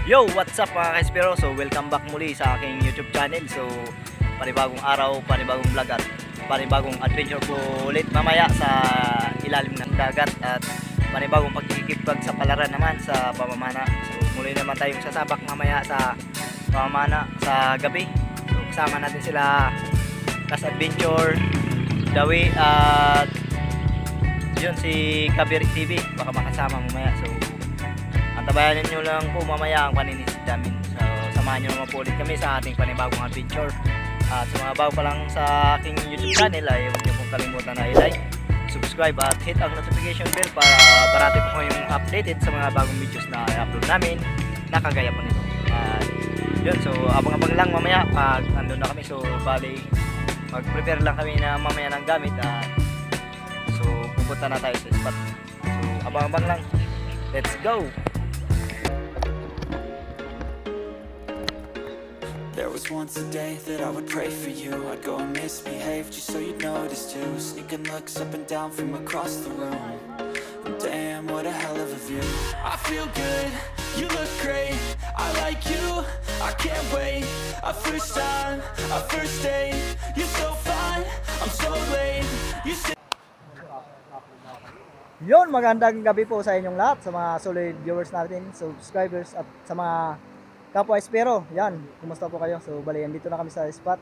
Yo, what's up mga ka-Espero? So, welcome back muli sa aking YouTube channel. So, panibagong araw, panibagong vlog at panibagong adventure po ulit mamaya sa ilalim ng dagat at panibagong pagkikipag sa palaran naman sa pamamana. So, muli naman tayong sasabak mamaya sa pamamana sa gabi. So, kasama natin sila Kas Adventure, Dawi at yun si Kabir TV. Baka makasama mamaya. So, antabayanan nyo lang po mamaya ang paninisid namin. So, samahan nyo naman po ulit kami sa ating panibagong adventure. At sa mga bago pa lang sa aking YouTube channel ay huwag nyo pong kalimutan na i-like, subscribe at hit ang notification bell para parati po kayong updated sa mga bagong videos na i-upload namin na kagaya po nito. At yun, so abang-abang lang mamaya pag andun na kami. So bali, mag-prepare lang kami na mamaya ng gamit at so pupunta na tayo sa spot. So abang-abang lang. Let's go! There was once a day that I would pray for you. I'd go and misbehave just so you'd notice too. Sneaking looks up and down from across the room. Damn, what a hell of a view. I feel good, you look great. I like you, I can't wait. A first time, a first date. You're so fine, I'm so late. You say Yon, magandang gabi po sa inyong lahat, sa mga solid viewers natin, subscribers at sa mga kapwa Espero. Yan, kumusta po kayo? So bali, dito na kami sa spot.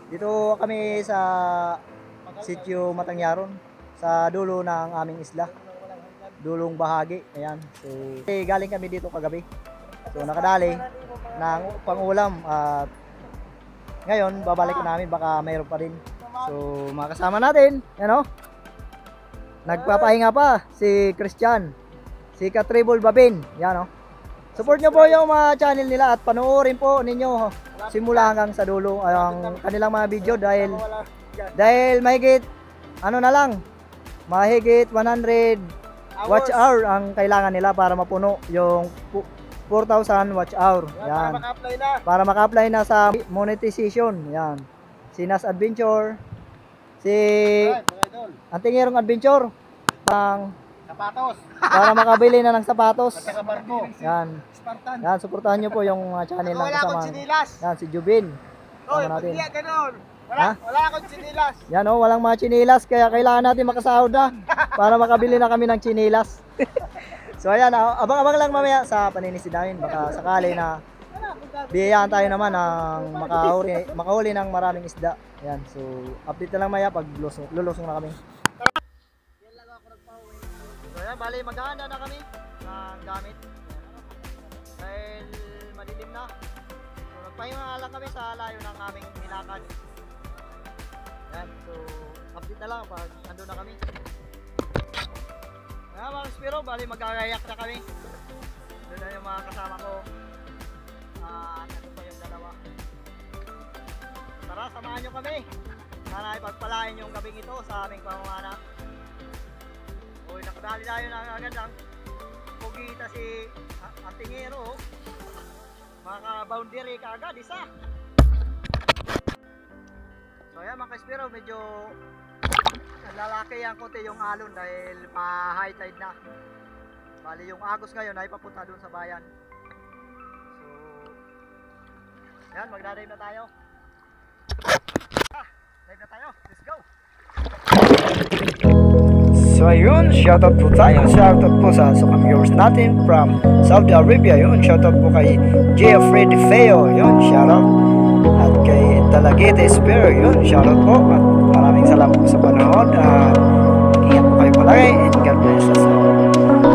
Dito kami sa Sitio Matangyaron, sa dulo ng aming isla, dulong bahagi. Ayan, so galing kami dito kagabi. So nakadali ng pangulam at ngayon babalik na namin, baka mayroon pa rin. So mga kasama natin, yan o. Nagpapahinga pa si Christian, si Katribol Babin, yan o. Support nyo po yung mga channel nila at panoorin po ninyo simula hanggang sa dulo ang kanilang mga video dahil mahigit ano na lang, mahigit 100 watch hour ang kailangan nila para mapuno yung 4,000 watch hour. Yan. Para maka-apply na sa monetization. Yan. Si Nas Adventure, si Antingerong Adventure ang sapatos. para makabili na ng sapatos. At saka barko. Yan. Spartan. Yan, suportahan nyo po yung channel ng Wala akong kasama. sinilas. Yan, si Jubin. Oy, Kasama natin. hindi ganun. Ha? Wala akong sinilas. Yan o, walang mga chinilas, kaya kailangan natin makasahod na para makabili na kami ng chinilas. So ayan, abang-abang lang mamaya sa paninisid namin. Baka sakali na biyayaan tayo naman ng makahuli ng maraming isda. Ayan, so update na lang maya pag lulusong na kami. So ayan, bali maghahanda na kami ng gamit dahil madilim na. So nagpahinga lang kami sa layo ng aming nilakad. Ayan, so update na lang pag ando na kami. Ayan mga Espero, bali magkakayak na kami. Doon na yung mga kasama ko. Ano pa yung dalawa. Tara, samahan nyo kami. Sana ipagpalain yung gabing ito sa aming pamamana. Uy, nakadali tayo na agad ang pugita si Antingero. Maka-boundary ka agad, isa. So ayan mga Espero, medyo lalaki ang konti yung alon dahil pa-high tide na. Bali yung agos ngayon ay papunta doon sa bayan. So yan, magdadive na tayo. Dive na tayo, let's go. So ayun, shoutout po tayo. Shoutout po sa viewers natin from Saudi Arabia. Yun, shoutout po kay Jeffrey Feo. Yun, shoutout. At kay Dalagete Espero. Yun, shoutout po. At maraming salamat po sa panood. Ingat po kayo palagi. And God bless us all.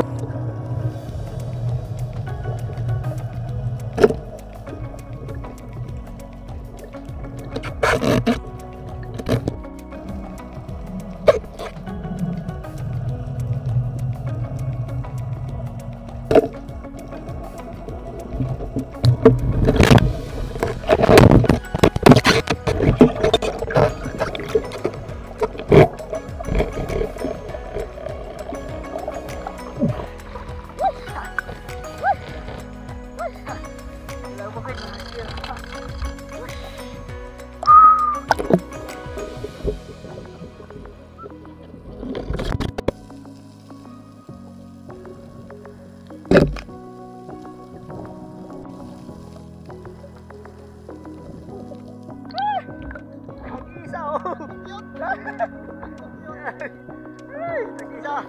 pa.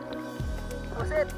Proceed.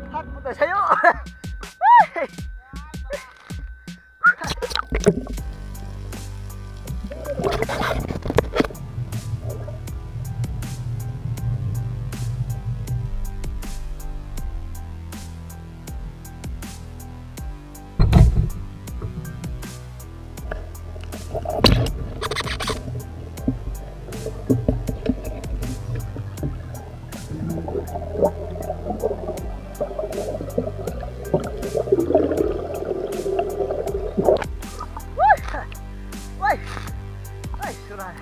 Hakot na sa'yo. Ay, surat.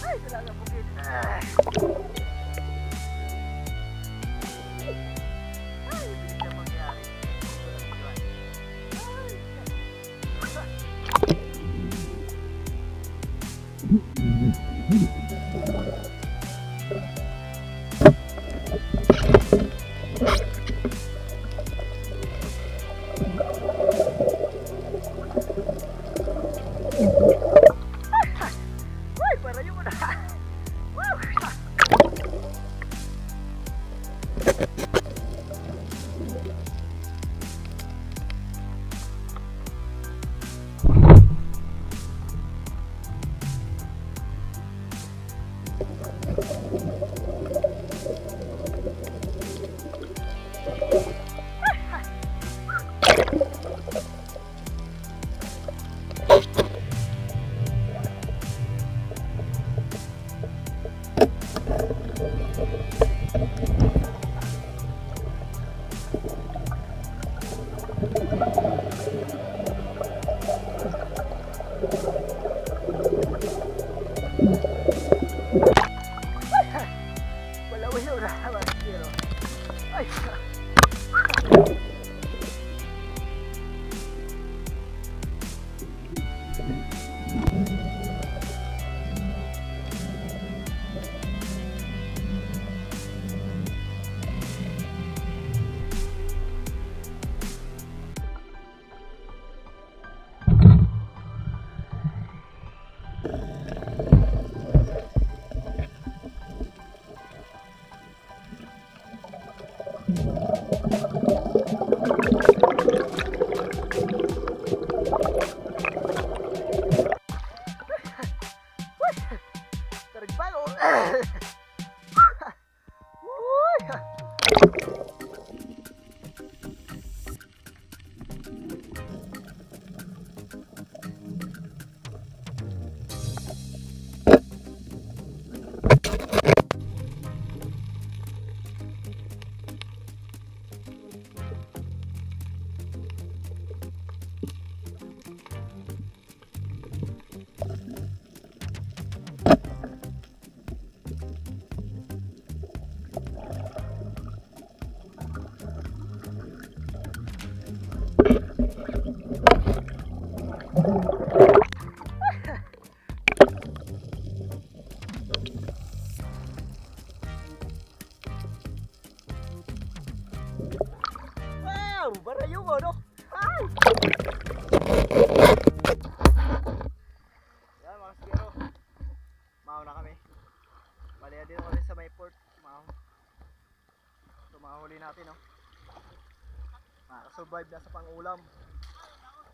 Ay, talaga bukid. Ay, bilis na mangyari. Ay, para yun na. Wow! Wow! Barayo mo, no? Ay! Yan mga spero. Mahaw na kami. Bali, dito kami sa may port. Mahaw. Ito mga huli natin, no? Survive na sa pang-ulam.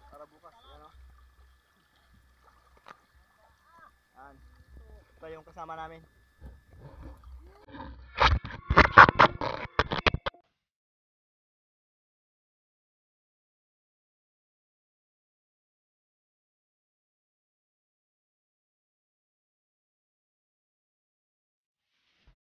Para bukas, yan, no? Yan. Ito yung kasama namin.